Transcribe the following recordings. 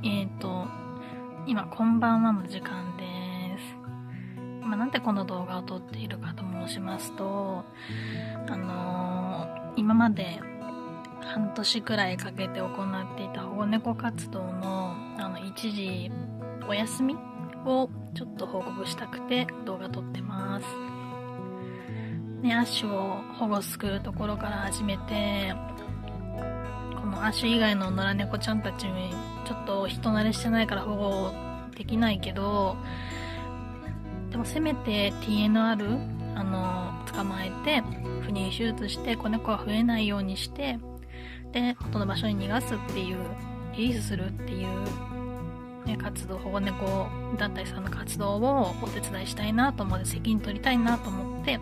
今こんばんはの時間です。今なんでこの動画を撮っているかと申しますと、今まで半年くらいかけて行っていた保護猫活動の一時お休みをちょっと報告したくて動画撮ってます。ね、アッシュを保護するところから始めて、このアッシュ以外の野良猫ちゃんたちにちょっと人慣れしてないから保護できないけど、でもせめて TNR 捕まえて不妊手術して子猫が増えないようにして、で元の場所に逃がすっていう、リリースするっていう、ね、活動、保護猫団体さんの活動をお手伝いしたいなと思って、責任取りたいなと思って、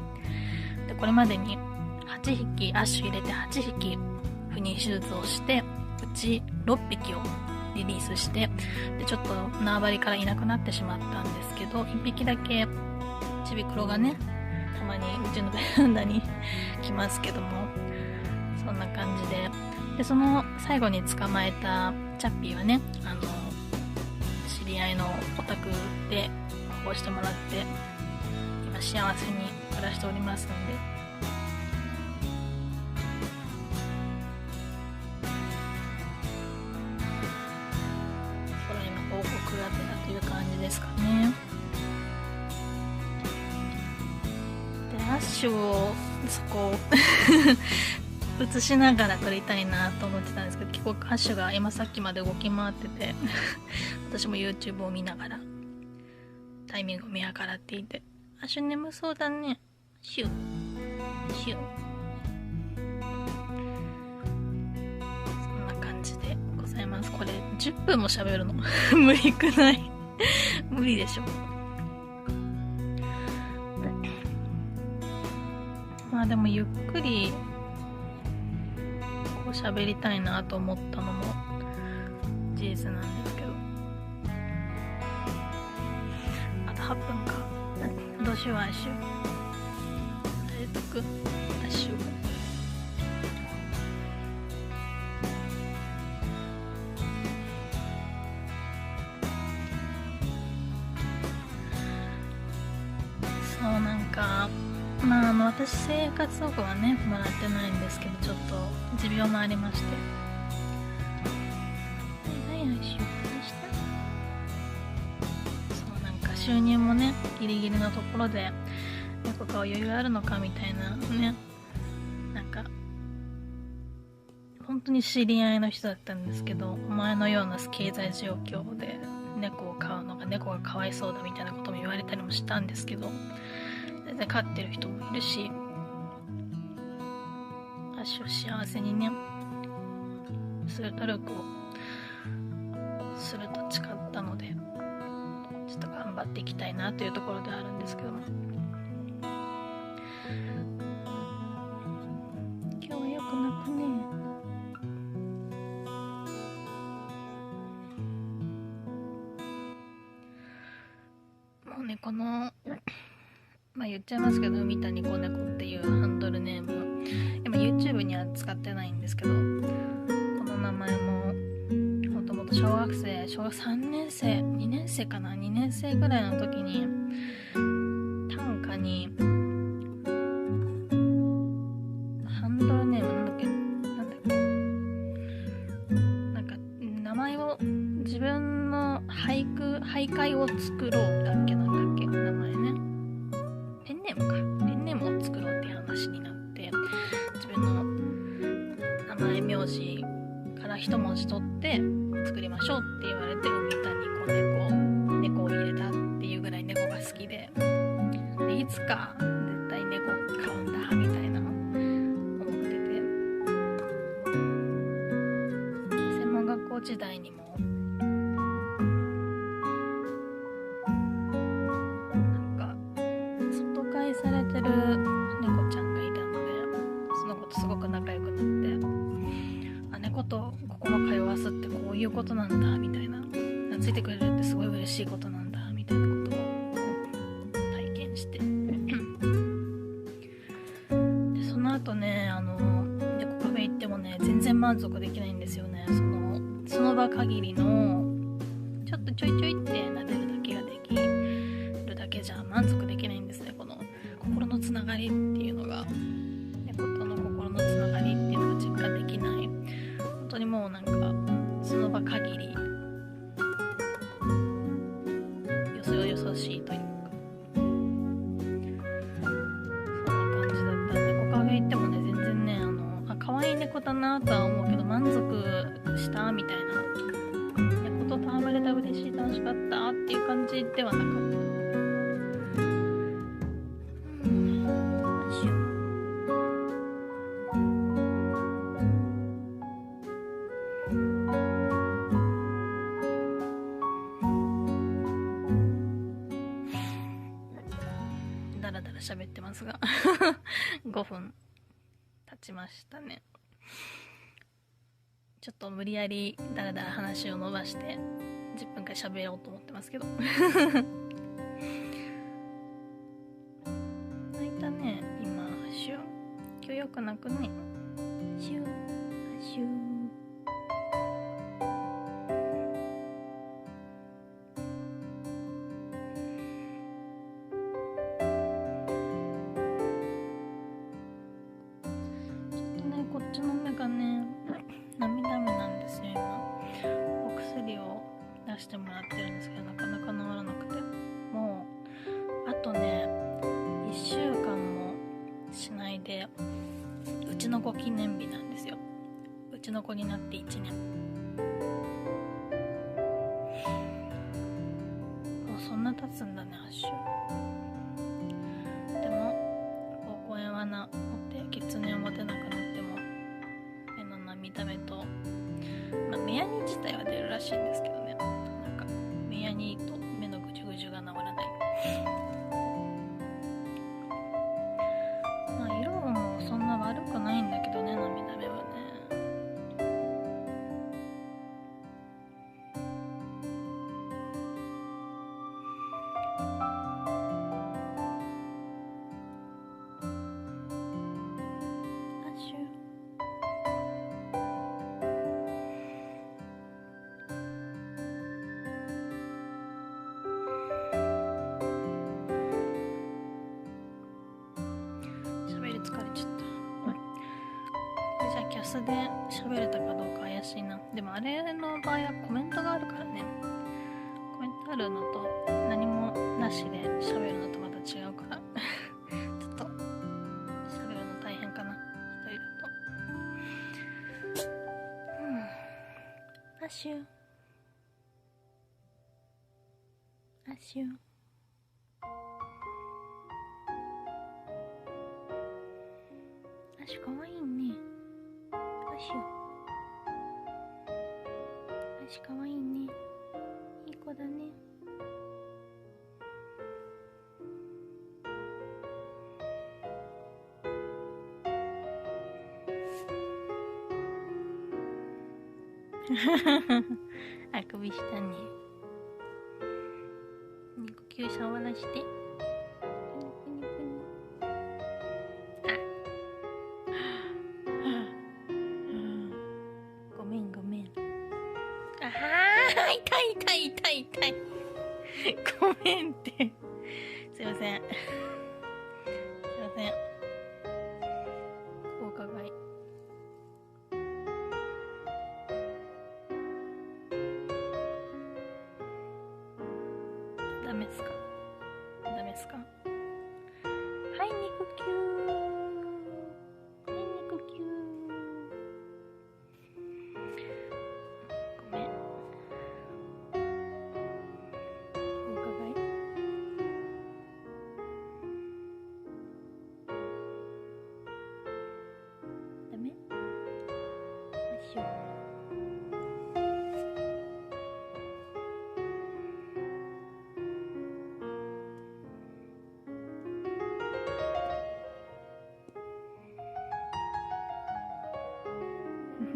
でこれまでに8匹アッシュ入れて8匹不妊手術をして、うち6匹をリリースして、でちょっと縄張りからいなくなってしまったんですけど、1匹だけちびくろがね、たまにうちのベランダに来ますけども、そんな感じで、でその最後に捕まえたチャッピーはね、知り合いのお宅で保護してもらって、今幸せに暮らしておりますので、報告がてらという感じですかね。でアッシュをそこ映しながら撮りたいなと思ってたんですけど、結構アッシュが今さっきまで動き回ってて私も YouTube を見ながらタイミングを見計らっていて、アッシュ眠そうだね、シュッシュッ、そんな感じでございます。これ10分も喋るの無理くない無理でしょ。まあでもゆっくりこう喋りたいなと思ったのも事実なんですけど、あと8分か。どうしよう、アッシュ入れとく、アッシュなんか、まあ私生活保護はねもらってないんですけど、ちょっと持病もありまして、そうなんか収入もねギリギリのところで猫飼う余裕あるのかみたいなね、なんか本当に知り合いの人だったんですけど、お前のような経済状況で猫を飼うのが猫がかわいそうだみたいなことも言われたりもしたんですけど、全然飼ってる人もいるし、アッシュを幸せにねする努力をすると誓ったので、ちょっと頑張っていきたいなというところではあるんですけども、今日はよく泣くね。もうね、このまあ言っちゃいますけど、海谷子猫っていうハンドルネーム、今 YouTube には使ってないんですけど、この名前ももともと小学3年生2年生かな、2年生ぐらいの時に短歌にハンドルネームなんか名前を、自分の俳句を作ろうだっけ、なんだっけ名前ね、ペンネームを作ろうっていう話になって、自分の名前名字から一文字取って作りましょうって言われて、海谷子猫を入れたっていうぐらい猫が好きで、いつか絶対猫飼うんだみたいな思ってて、専門学校時代にもされてる猫ちゃんがいたので、その子とすごく仲良くなって、あ、猫と心通わすってこういうことなんだみたいな、懐いてくれるってすごい嬉しいことなんだみたいなことを体験してでその後ね、猫カフェ行ってもね全然満足できないんですよね。その場限りのちょいちょいって撫でるだけができるだけじゃ満足できないんですね。この心のつながりっていうのが、猫との心のつながりっていうのが実感できない。本当にもうなんかその場限りよそよそしいというか、そんな感じだったんで、猫カフェ行ってもね、全然ね、可愛い猫だなとは思うけど満足したみたいな、猫と戯れた、嬉しい、楽しかったっていう感じではなかった。だらだら喋ってますが5分経ちましたね。ちょっと無理やりだらだら話を伸ばして10分間喋ろうと思ってますけど泣いたね今。シュン、今日よく泣くね。シュンシュン。こっちの目がね、涙目なんですよ今。お薬を出してもらってるんですけど、なかなか治らなくて、もうあとね1週間もしないでうちの子記念日なんですよ。うちの子になって1年。もうそんな経つんだね、8週。でも膀胱炎は治って血尿も出なくなっても目の涙目と、目やに自体は出るらしいんですけどね、なんか目やにと目のぐじゅぐじゅが治らない。色もそんな悪くないんだけどね、涙目はね。キャスで喋れたかどうか怪しいな。でもあれの場合はコメントがあるからね。コメントあるのと何もなしで喋るのとまた違うからちょっと喋るの大変かな、一人だと。アシュアシュアシュかわいいね。アシュアシュかわいいね。いい子だね。あくびしたね。呼吸触らして。ごめんごめん。あはー、痛い痛い痛い痛いごめんってすいません、すいません。お伺い。ダメっすか、ダメっすか。はい肉球、はい肉球。ごめん、お伺い。ダメ。よいしょ。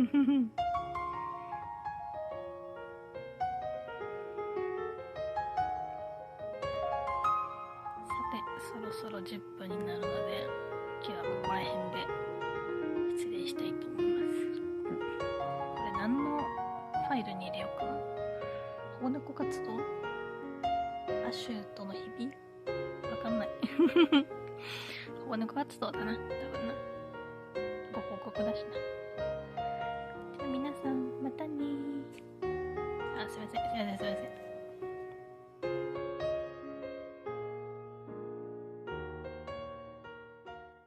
さて、そろそろ10分になるので、今日はここら辺で失礼したいと思います。これ何のファイルに入れようかな。保護猫活動、アシュとの日々、わかんない保護猫活動だな、多分な。ご報告だしな。じゃあ皆さんまたねー。あ、すいません。